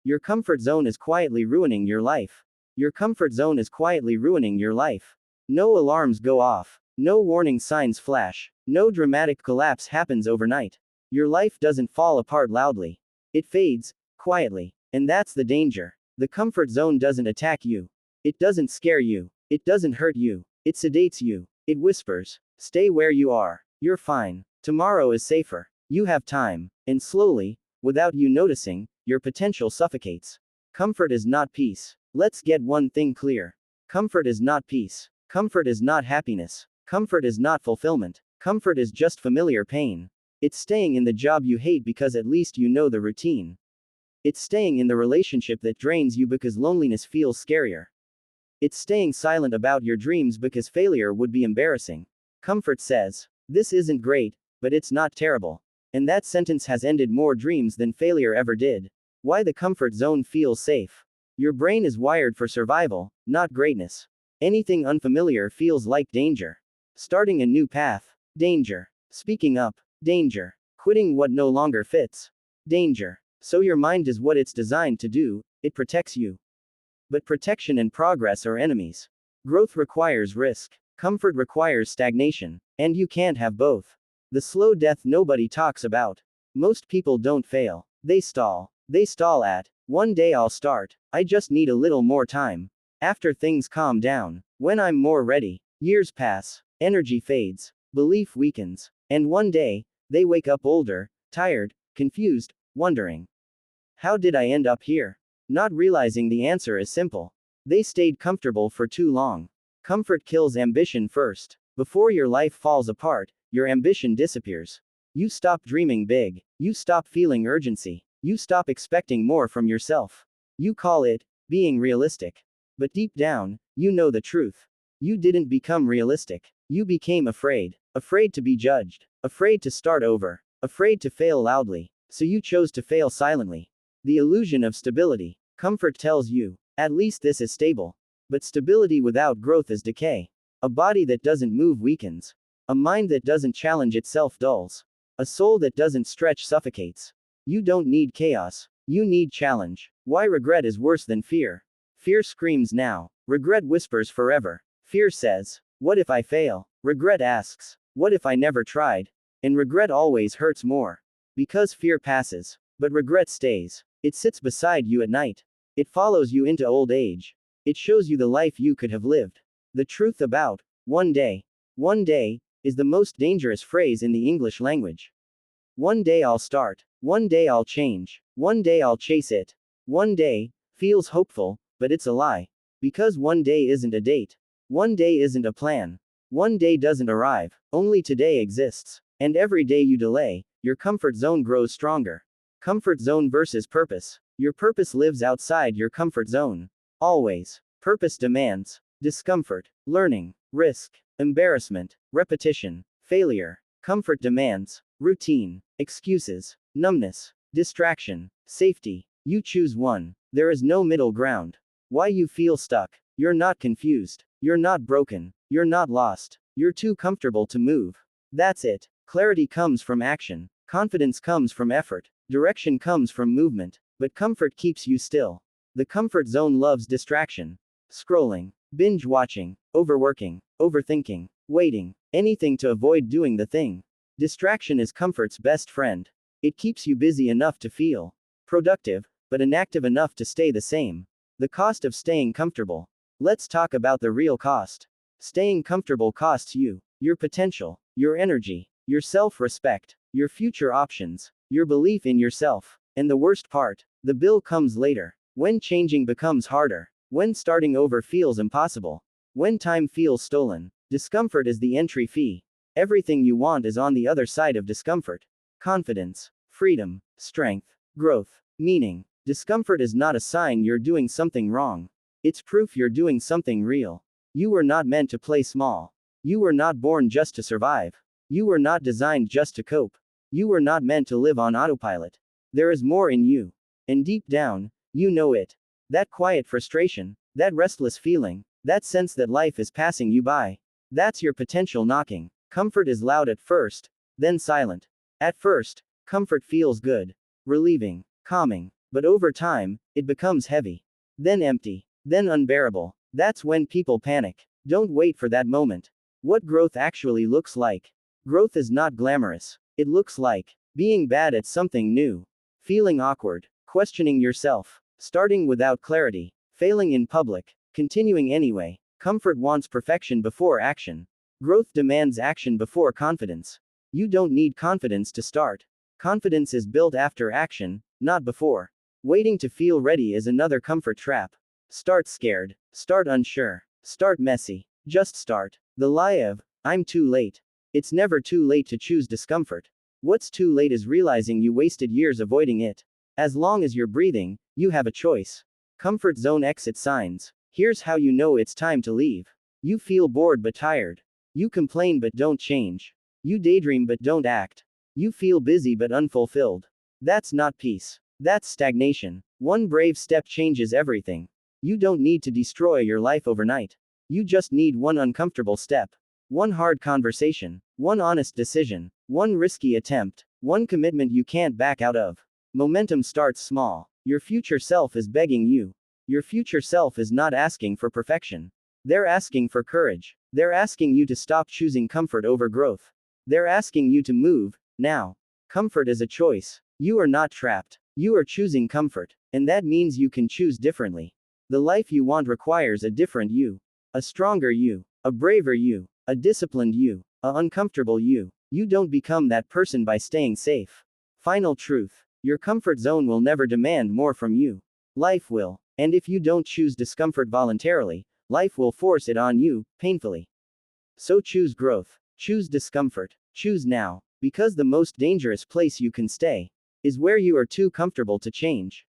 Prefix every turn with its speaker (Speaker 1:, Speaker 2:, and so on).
Speaker 1: Your comfort zone is quietly ruining your life. Your comfort zone is quietly ruining your life. No alarms go off. No warning signs flash. No dramatic collapse happens overnight. Your life doesn't fall apart loudly. It fades, quietly. And that's the danger. The comfort zone doesn't attack you. It doesn't scare you. It doesn't hurt you. It sedates you. It whispers, "Stay where you are. You're fine. Tomorrow is safer. You have time." And slowly, without you noticing, your potential suffocates. Comfort is not peace. Let's get one thing clear. Comfort is not peace. Comfort is not happiness. Comfort is not fulfillment. Comfort is just familiar pain. It's staying in the job you hate because at least you know the routine. It's staying in the relationship that drains you because loneliness feels scarier. It's staying silent about your dreams because failure would be embarrassing. Comfort says, "This isn't great, but it's not terrible." And that sentence has ended more dreams than failure ever did. Why the comfort zone feels safe. Your brain is wired for survival, not greatness. Anything unfamiliar feels like danger. Starting a new path, danger. Speaking up, danger. Quitting what no longer fits, danger. So your mind is what it's designed to do, it protects you. But protection and progress are enemies. Growth requires risk. Comfort requires stagnation. And you can't have both. The slow death nobody talks about. Most people don't fail. They stall. They stall at, "One day I'll start. I just need a little more time. After things calm down. When I'm more ready." Years pass. Energy fades. Belief weakens. And one day, they wake up older, tired, confused, wondering, "How did I end up here?" Not realizing the answer is simple. They stayed comfortable for too long. Comfort kills ambition first. Before your life falls apart, your ambition disappears. You stop dreaming big. You stop feeling urgency. You stop expecting more from yourself. You call it being realistic. But deep down, you know the truth. You didn't become realistic. You became afraid. Afraid to be judged. Afraid to start over. Afraid to fail loudly. So you chose to fail silently. The illusion of stability. Comfort tells you, "At least this is stable." But stability without growth is decay. A body that doesn't move weakens. A mind that doesn't challenge itself dulls. A soul that doesn't stretch suffocates. You don't need chaos. You need challenge. Why regret is worse than fear. Fear screams now. Regret whispers forever. Fear says, "What if I fail?" Regret asks, "What if I never tried?" And regret always hurts more. Because fear passes. But regret stays. It sits beside you at night. It follows you into old age. It shows you the life you could have lived. The truth about one day, is the most dangerous phrase in the English language. One day I'll start. One day I'll change. One day I'll chase it. One day feels hopeful, but it's a lie. Because one day isn't a date. One day isn't a plan. One day doesn't arrive. Only today exists. And every day you delay, your comfort zone grows stronger. Comfort zone versus purpose. Your purpose lives outside your comfort zone. Always. Purpose demands discomfort, learning, risk, embarrassment, repetition, failure. Comfort demands routine, excuses, numbness, distraction, safety. You choose one. There is no middle ground. Why you feel stuck? You're not confused. You're not broken. You're not lost. You're too comfortable to move. That's it. Clarity comes from action. Confidence comes from effort. Direction comes from movement. But comfort keeps you still. The comfort zone loves distraction. Scrolling, binge watching, overworking, overthinking, waiting, anything to avoid doing the thing. Distraction is comfort's best friend. It keeps you busy enough to feel productive, but inactive enough to stay the same. The cost of staying comfortable. Let's talk about the real cost. Staying comfortable costs you your potential, your energy, your self-respect, your future options, your belief in yourself. And the worst part, the bill comes later. When changing becomes harder. When starting over feels impossible. When time feels stolen. Discomfort is the entry fee. Everything you want is on the other side of discomfort. Confidence, freedom, strength, growth, meaning. Discomfort is not a sign you're doing something wrong. It's proof you're doing something real. You were not meant to play small. You were not born just to survive. You were not designed just to cope. You were not meant to live on autopilot. There is more in you. And deep down, you know it. That quiet frustration, that restless feeling, that sense that life is passing you by. That's your potential knocking. Comfort is loud at first, then silent. At first, comfort feels good, relieving, calming. But over time, it becomes heavy. Then empty. Then unbearable. That's when people panic. Don't wait for that moment. What growth actually looks like. Growth is not glamorous. It looks like being bad at something new, feeling awkward, questioning yourself, starting without clarity, failing in public, continuing anyway. Comfort wants perfection before action. Growth demands action before confidence. You don't need confidence to start. Confidence is built after action, not before. Waiting to feel ready is another comfort trap. Start scared. Start unsure. Start messy. Just start. The lie of, I'm too late. It's never too late to choose discomfort. What's too late is realizing you wasted years avoiding it. As long as you're breathing, you have a choice. Comfort zone exit signs. Here's how you know it's time to leave. You feel bored but tired. You complain but don't change. You daydream but don't act. You feel busy but unfulfilled. That's not peace. That's stagnation. One brave step changes everything. You don't need to destroy your life overnight. You just need one uncomfortable step. One hard conversation. One honest decision. One risky attempt. One commitment you can't back out of. Momentum starts small. Your future self is begging you. Your future self is not asking for perfection. They're asking for courage. They're asking you to stop choosing comfort over growth. They're asking you to move, now. Comfort is a choice. You are not trapped. You are choosing comfort. And that means you can choose differently. The life you want requires a different you. A stronger you. A braver you. A disciplined you. A uncomfortable you. You don't become that person by staying safe. Final truth. Your comfort zone will never demand more from you. Life will. And if you don't choose discomfort voluntarily, life will force it on you, painfully. So choose growth. Choose discomfort. Choose now. Because the most dangerous place you can stay is where you are too comfortable to change.